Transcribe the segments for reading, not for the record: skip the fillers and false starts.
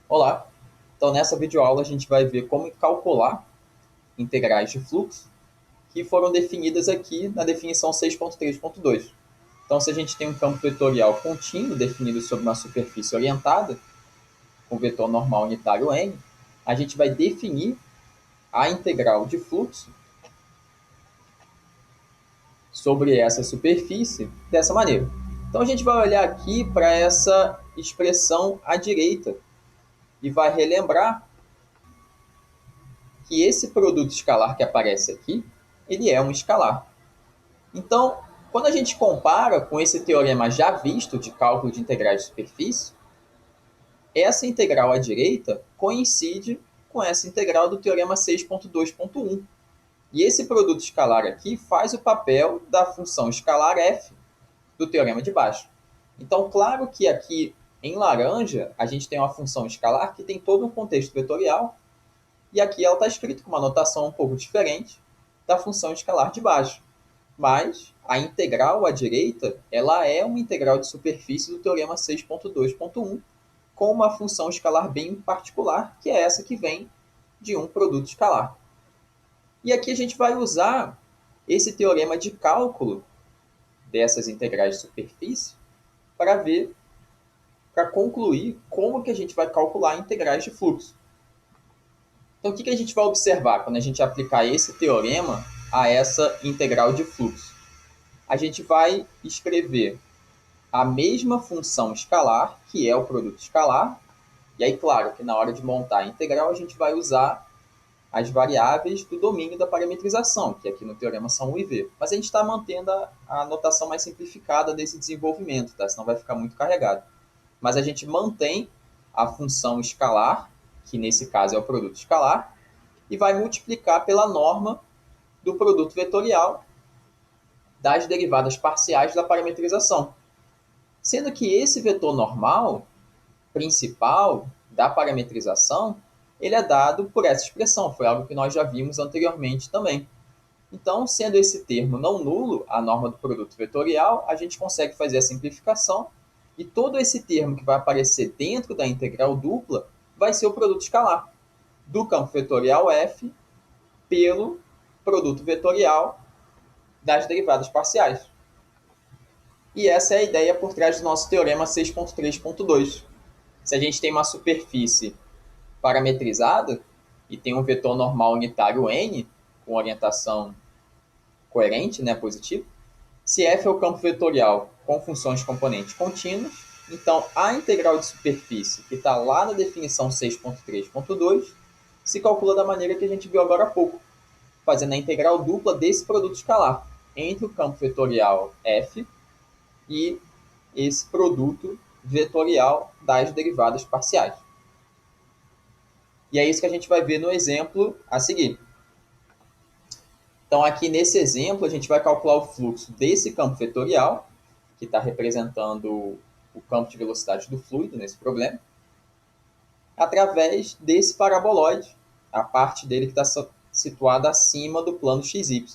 Olá! Então, nessa videoaula, a gente vai ver como calcular integrais de fluxo que foram definidas aqui na definição 6.3.2. Então, se a gente tem um campo vetorial contínuo definido sobre uma superfície orientada, com vetor normal unitário n, a gente vai definir a integral de fluxo sobre essa superfície dessa maneira. Então, a gente vai olhar aqui para essa expressão à direita e vai relembrar que esse produto escalar que aparece aqui, ele é um escalar. Então, quando a gente compara com esse teorema já visto de cálculo de integrais de superfície, essa integral à direita coincide com essa integral do teorema 6.2.1. E esse produto escalar aqui faz o papel da função escalar f do teorema de baixo. Então, claro que aqui em laranja a gente tem uma função escalar que tem todo um contexto vetorial, e aqui ela está escrita com uma notação um pouco diferente da função escalar de baixo. Mas a integral à direita, ela é uma integral de superfície do teorema 6.2.1 com uma função escalar bem particular, que é essa que vem de um produto escalar. E aqui a gente vai usar esse teorema de cálculo dessas integrais de superfície para ver, para concluir como que a gente vai calcular integrais de fluxo. Então, o que a gente vai observar quando a gente aplicar esse teorema a essa integral de fluxo? A gente vai escrever a mesma função escalar, que é o produto escalar, e aí, claro, que na hora de montar a integral, a gente vai usar as variáveis do domínio da parametrização, que aqui no teorema são U e V. Mas a gente está mantendo a notação mais simplificada desse desenvolvimento, tá? Senão vai ficar muito carregado. Mas a gente mantém a função escalar, que nesse caso é o produto escalar, e vai multiplicar pela norma do produto vetorial das derivadas parciais da parametrização. Sendo que esse vetor normal principal da parametrização, ele é dado por essa expressão, foi algo que nós já vimos anteriormente também. Então, sendo esse termo não nulo, a norma do produto vetorial, a gente consegue fazer a simplificação e todo esse termo que vai aparecer dentro da integral dupla vai ser o produto escalar do campo vetorial f pelo produto vetorial das derivadas parciais. E essa é a ideia por trás do nosso teorema 6.3.2. Se a gente tem uma superfície parametrizada e tem um vetor normal unitário n, com orientação coerente, né, positivo, se f é o campo vetorial com funções componentes contínuas, então a integral de superfície, que está lá na definição 6.3.2, se calcula da maneira que a gente viu agora há pouco, fazendo a integral dupla desse produto escalar entre o campo vetorial f e esse produto vetorial das derivadas parciais. E é isso que a gente vai ver no exemplo a seguir. Então, aqui nesse exemplo, a gente vai calcular o fluxo desse campo vetorial, que está representando o campo de velocidade do fluido nesse problema, através desse paraboloide, a parte dele que está situada acima do plano XY.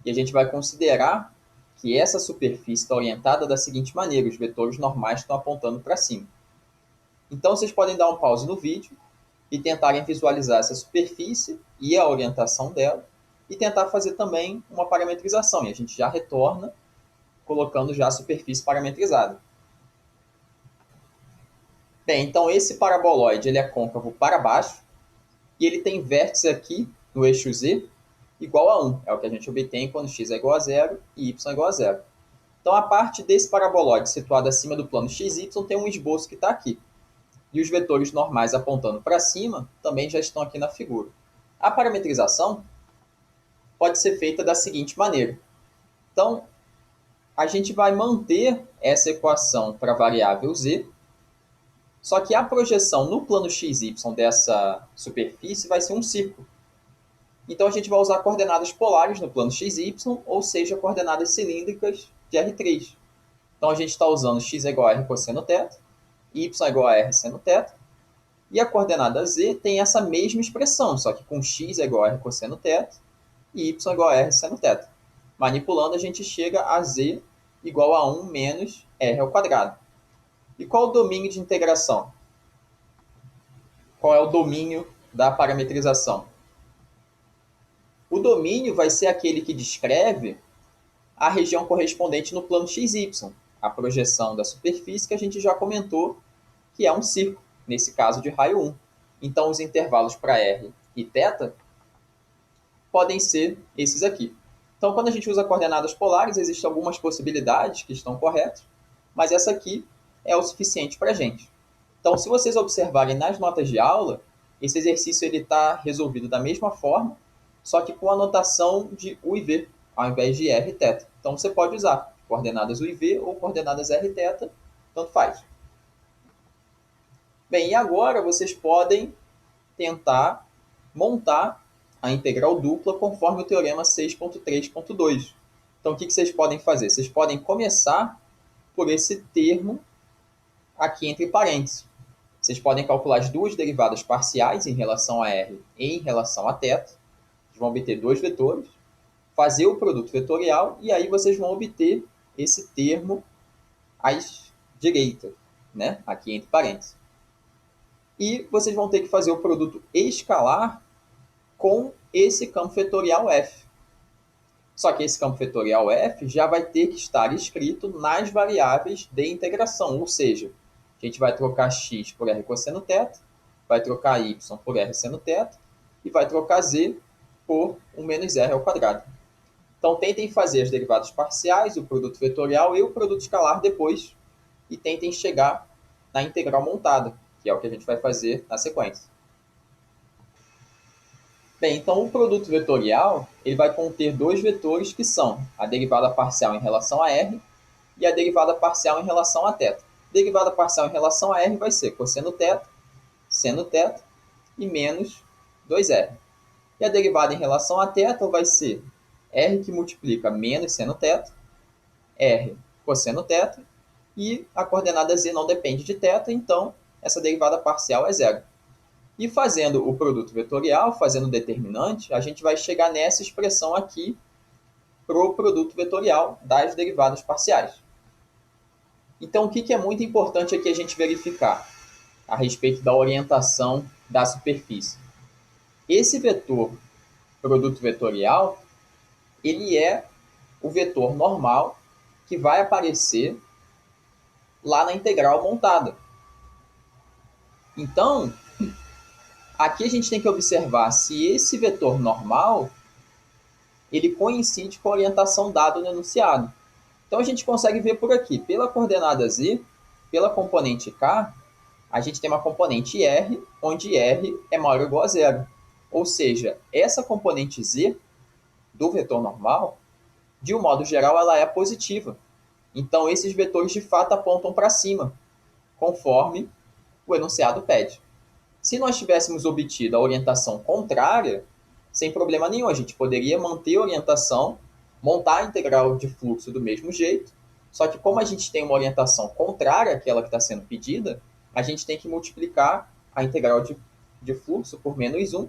E a gente vai considerar que essa superfície está orientada da seguinte maneira, os vetores normais estão apontando para cima. Então, vocês podem dar um pause no vídeo e tentarem visualizar essa superfície e a orientação dela, e tentar fazer também uma parametrização. E a gente já retorna colocando já a superfície parametrizada. Bem, então esse paraboloide ele é côncavo para baixo, e ele tem vértice aqui no eixo Z igual a 1. É o que a gente obtém quando x é igual a 0 e y é igual a 0. Então, a parte desse paraboloide situado acima do plano XY tem um esboço que está aqui. E os vetores normais apontando para cima também já estão aqui na figura. A parametrização pode ser feita da seguinte maneira. Então, a gente vai manter essa equação para a variável z, só que a projeção no plano XY dessa superfície vai ser um círculo. Então, a gente vai usar coordenadas polares no plano XY, ou seja, coordenadas cilíndricas de R3. Então, a gente está usando x é igual a r cosseno θ, y é igual a r seno θ, e a coordenada z tem essa mesma expressão, só que com x é igual a r cosseno θ e y é igual a r seno θ. Manipulando, a gente chega a z igual a 1 menos r ao quadrado. E qual o domínio de integração? qual é o domínio da parametrização? O domínio vai ser aquele que descreve a região correspondente no plano XY, a projeção da superfície que a gente já comentou, que é um círculo, nesse caso de raio 1. Então, os intervalos para R e θ podem ser esses aqui. Então, quando a gente usa coordenadas polares, existem algumas possibilidades que estão corretas, mas essa aqui é o suficiente para a gente. Então, se vocês observarem nas notas de aula, esse exercício está resolvido da mesma forma, só que com a notação de U e V, ao invés de R e θ. Então, você pode usar coordenadas U e V ou coordenadas R e θ, tanto faz. Bem, e agora vocês podem tentar montar a integral dupla conforme o teorema 6.3.2. Então, o que vocês podem fazer? Vocês podem começar por esse termo aqui entre parênteses. Vocês podem calcular as duas derivadas parciais em relação a R e em relação a θ. Vocês vão obter dois vetores, fazer o produto vetorial e aí vocês vão obter esse termo à direita, né? Aqui entre parênteses. E vocês vão ter que fazer o produto escalar com esse campo vetorial f. Só que esse campo vetorial f já vai ter que estar escrito nas variáveis de integração, ou seja, a gente vai trocar x por r cosseno θ, vai trocar y por r seno θ e vai trocar z por 1 menos r ao quadrado. Então, tentem fazer as derivadas parciais, o produto vetorial e o produto escalar depois e tentem chegar na integral montada, que é o que a gente vai fazer na sequência. Bem, então o produto vetorial ele vai conter dois vetores que são a derivada parcial em relação a r e a derivada parcial em relação a θ. Derivada parcial em relação a r vai ser cosseno θ, seno θ e menos 2r. E a derivada em relação a θ vai ser r que multiplica menos seno θ, r cosseno θ, e a coordenada z não depende de θ, então essa derivada parcial é zero. E fazendo o produto vetorial, fazendo o determinante, a gente vai chegar nessa expressão aqui para o produto vetorial das derivadas parciais. Então, o que é muito importante aqui a gente verificar a respeito da orientação da superfície? Esse vetor produto vetorial, ele é o vetor normal que vai aparecer lá na integral montada. Então, aqui a gente tem que observar se esse vetor normal ele coincide com a orientação dada no enunciado. Então, a gente consegue ver por aqui, pela coordenada z, pela componente k, a gente tem uma componente r, onde r é maior ou igual a zero. Ou seja, essa componente z do vetor normal, de um modo geral, ela é positiva. Então, esses vetores, de fato, apontam para cima, conforme o enunciado pede. Se nós tivéssemos obtido a orientação contrária, sem problema nenhum, a gente poderia manter a orientação, montar a integral de fluxo do mesmo jeito, só que como a gente tem uma orientação contrária àquela que está sendo pedida, a gente tem que multiplicar a integral de fluxo por menos 1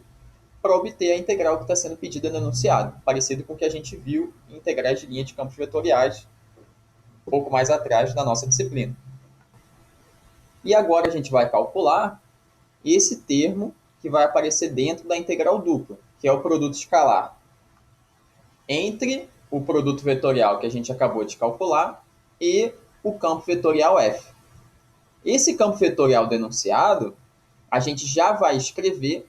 para obter a integral que está sendo pedida no enunciado, parecido com o que a gente viu em integrais de linha de campos vetoriais, um pouco mais atrás da nossa disciplina. E agora a gente vai calcular esse termo que vai aparecer dentro da integral dupla, que é o produto escalar entre o produto vetorial que a gente acabou de calcular e o campo vetorial f. Esse campo vetorial denunciado, a gente já vai escrever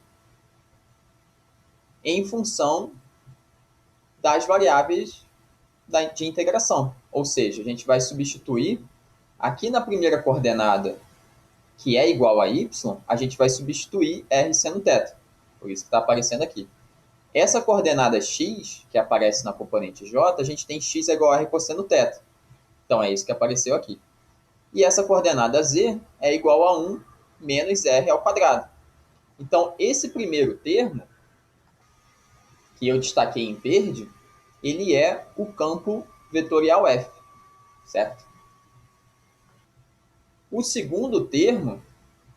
em função das variáveis de integração. Ou seja, a gente vai substituir aqui na primeira coordenada, que é igual a y, a gente vai substituir r seno θ. Por isso que está aparecendo aqui. Essa coordenada x, que aparece na componente j, a gente tem x é igual a r cosseno θ. Então, é isso que apareceu aqui. E essa coordenada z é igual a 1 menos r ao quadrado. Então, esse primeiro termo, que eu destaquei em verde, ele é o campo vetorial f, certo? O segundo termo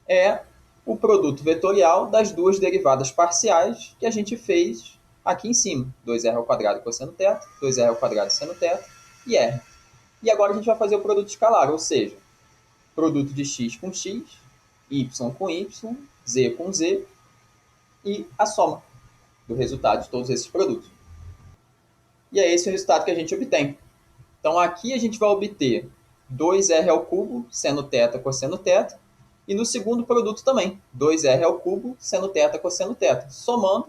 é o produto vetorial das duas derivadas parciais que a gente fez aqui em cima. 2r ao quadrado cosseno θ, 2r ao quadrado seno θ e r. E agora a gente vai fazer o produto escalar, ou seja, produto de x com x y com y, z com z, e a soma do resultado de todos esses produtos. E é esse o resultado que a gente obtém. Então aqui a gente vai obter 2r ao cubo, seno θ, cosseno θ, e no segundo produto também, 2r ao cubo, seno θ, cosseno θ. Somando,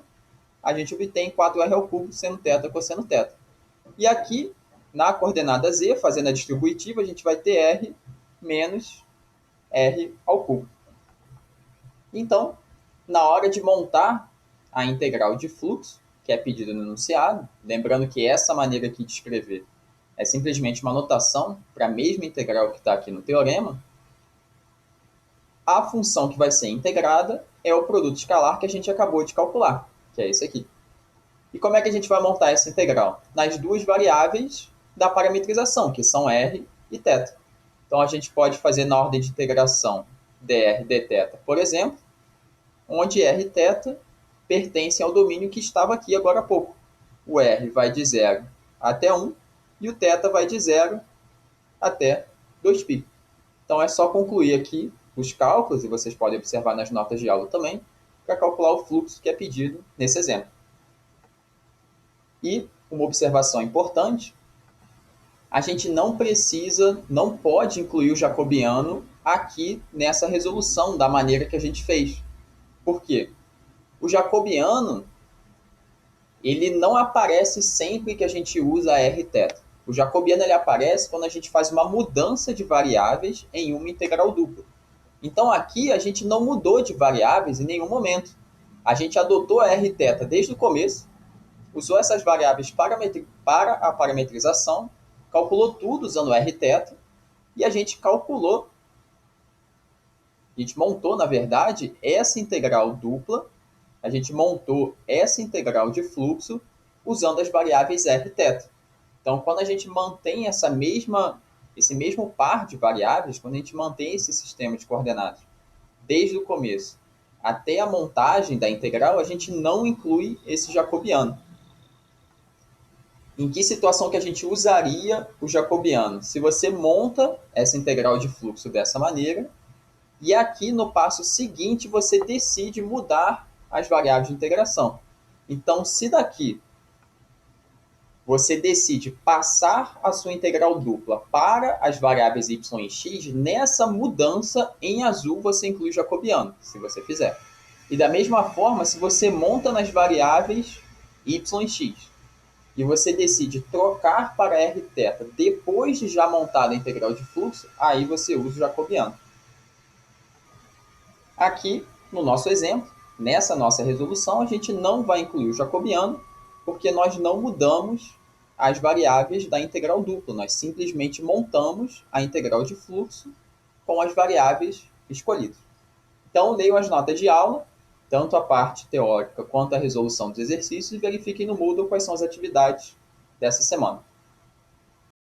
a gente obtém 4r ao cubo, seno θ, cosseno θ. E aqui, na coordenada z, fazendo a distributiva, a gente vai ter r menos r ao cubo. Então, na hora de montar a integral de fluxo, que é pedida no enunciado, lembrando que essa maneira aqui de escrever é simplesmente uma notação para a mesma integral que está aqui no teorema, a função que vai ser integrada é o produto escalar que a gente acabou de calcular, que é esse aqui. E como é que a gente vai montar essa integral? Nas duas variáveis da parametrização, que são r e θ. Então, a gente pode fazer na ordem de integração dr dθ, por exemplo, onde r e θ pertencem ao domínio que estava aqui agora há pouco. O r vai de 0 até 1 e o θ vai de 0 até 2π. Então, é só concluir aqui os cálculos, e vocês podem observar nas notas de aula também, para calcular o fluxo que é pedido nesse exemplo. E uma observação importante, a gente não precisa, não pode incluir o jacobiano aqui nessa resolução da maneira que a gente fez. Por quê? O jacobiano, ele não aparece sempre que a gente usa r-θ. O jacobiano ele aparece quando a gente faz uma mudança de variáveis em uma integral dupla. Então aqui a gente não mudou de variáveis em nenhum momento. A gente adotou a r-θ desde o começo, usou essas variáveis para a parametrização, calculou tudo usando r-θ, e a gente montou, na verdade, essa integral dupla, a gente montou essa integral de fluxo usando as variáveis r e θ. Então, quando a gente mantém esse mesmo par de variáveis, quando a gente mantém esse sistema de coordenadas desde o começo até a montagem da integral, a gente não inclui esse jacobiano. Em que situação que a gente usaria o jacobiano? Se você monta essa integral de fluxo dessa maneira, e aqui no passo seguinte você decide mudar as variáveis de integração. Então, se daqui você decide passar a sua integral dupla para as variáveis y e x, nessa mudança em azul você inclui o jacobiano, se você fizer. E da mesma forma, se você monta nas variáveis y e x, e você decide trocar para r-θ depois de já montar a integral de fluxo, aí você usa o jacobiano. Aqui, no nosso exemplo, nessa nossa resolução, a gente não vai incluir o jacobiano, porque nós não mudamos as variáveis da integral dupla. Nós simplesmente montamos a integral de fluxo com as variáveis escolhidas. Então, leiam as notas de aula, tanto a parte teórica quanto a resolução dos exercícios, e verifiquem no Moodle quais são as atividades dessa semana.